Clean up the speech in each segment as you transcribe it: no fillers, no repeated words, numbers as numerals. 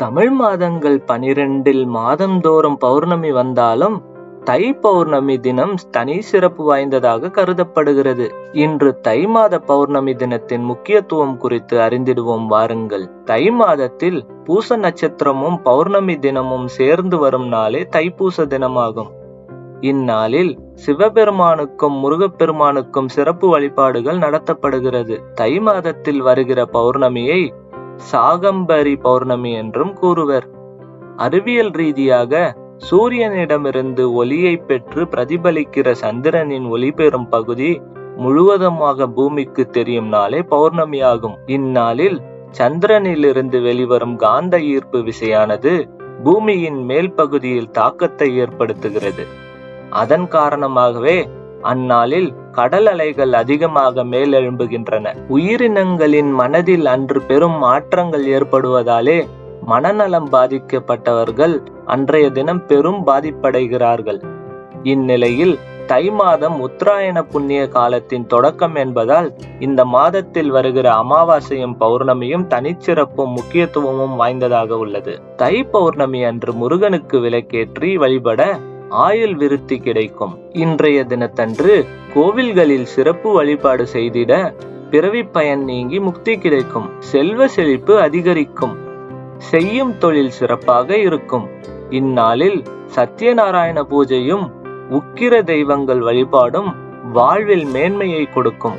தமிழ் மாதங்கள் 12 மாதந்தோறும் பௌர்ணமி வந்தாலும் தை பௌர்ணமி தினம் தனி சிறப்பு வாய்ந்ததாக கருதப்படுகிறது. இன்று தை மாத பௌர்ணமி தினத்தின் முக்கியத்துவம் குறித்து அறிந்திடுவோம் வாருங்கள். தை மாதத்தில் பூச நட்சத்திரமும் பௌர்ணமி தினமும் சேர்ந்து வரும் நாளே தைப்பூச தினமாகும். இந்நாளில் சிவபெருமானுக்கும் முருகப்பெருமானுக்கும் சிறப்பு வழிபாடுகள் நடத்தப்படுகிறது. தை மாதத்தில் வருகிற பௌர்ணமியை சாகம்பரி பௌர்ணமி என்றும் கூறுவர். அறிவியல் ரீதியாக சூரியனிடமிருந்து ஒளியை பெற்று பிரதிபலிக்கிற சந்திரனின் ஒளி பெறும் பகுதி முழுவதுமாக பூமிக்கு தெரியும் நாளே பௌர்ணமி ஆகும். இந்நாளில் சந்திரனிலிருந்து வெளிவரும் காந்த ஈர்ப்பு விசையானது பூமியின் மேல் பகுதியில் தாக்கத்தை ஏற்படுத்துகிறது. அதன் காரணமாகவே அந்நாளில் கடல் அலைகள் அதிகமாக மேலெழும்புகின்றன. உயிரினங்களின் மனதில் அன்று பெரும் மாற்றங்கள் ஏற்படுவதாலே மனநலம் பாதிக்கப்பட்டவர்கள் அன்றைய தினம் பெரும் பாதிப்படைகிறார்கள். இந்நிலையில் தை மாதம் உத்தராயண புண்ணிய காலத்தின் தொடக்கம் என்பதால் இந்த மாதத்தில் வருகிற அமாவாசையும் பௌர்ணமியும் தனிச்சிறப்பும் முக்கியத்துவமும் வாய்ந்ததாக உள்ளது. தை பௌர்ணமி அன்று முருகனுக்கு விளக்கேற்றி வழிபட ஆயுள் விருத்தி கிடைக்கும். இன்றைய தினத்தன்று கோவில்களில் சிறப்பு வழிபாடு செய்திட பிறவி பயன் நீங்கி முக்தி கிடைக்கும். செல்வ செழிப்பு அதிகரிக்கும். செய்யும் தொழில் சிறப்பாக இருக்கும். இந்நாளில் சத்யநாராயண பூஜையும் உக்கிர தெய்வங்கள் வழிபாடும் வாழ்வில் மேன்மையை கொடுக்கும்.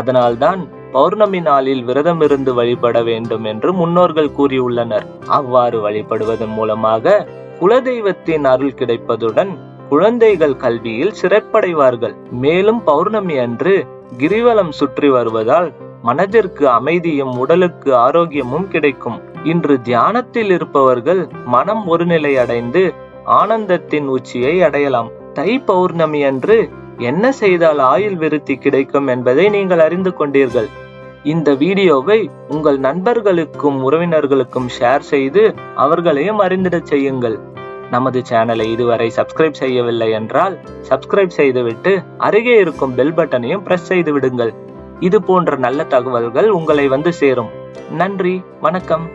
அதனால்தான் பௌர்ணமி நாளில் விரதமிருந்து வழிபட வேண்டும் என்று முன்னோர்கள் கூறியுள்ளனர். அவ்வாறு வழிபடுவதன் மூலமாக குலதெய்வத்தின் அருள் கிடைப்பதுடன் குழந்தைகள் கல்வியில் சிறப்படைவார்கள். மேலும் பௌர்ணமி அன்று கிரிவலம் சுற்றி வருவதால் மனதிற்கு அமைதியும் உடலுக்கு ஆரோக்கியமும் கிடைக்கும். இன்று தியானத்தில் இருப்பவர்கள் மனம் ஒருநிலை அடைந்து ஆனந்தத்தின் உச்சியை அடையலாம். தை பௌர்ணமி அன்று என்ன செய்தால் ஆயுள் விருத்தி கிடைக்கும் என்பதை நீங்கள் அறிந்து கொண்டீர்கள். இந்த வீடியோவை உங்கள் நண்பர்களுக்கும் உறவினர்களுக்கும் ஷேர் செய்து அவர்களையும் அறிந்திடச் செய்யுங்கள். நமது சேனலை இதுவரை சப்ஸ்கிரைப் செய்யவில்லை என்றால் சப்ஸ்கிரைப் செய்துவிட்டு அருகே இருக்கும் பெல் பட்டனையும் பிரஸ் செய்து விடுங்கள். இது போன்ற நல்ல தகவல்கள் உங்களை வந்து சேரும். நன்றி, வணக்கம்.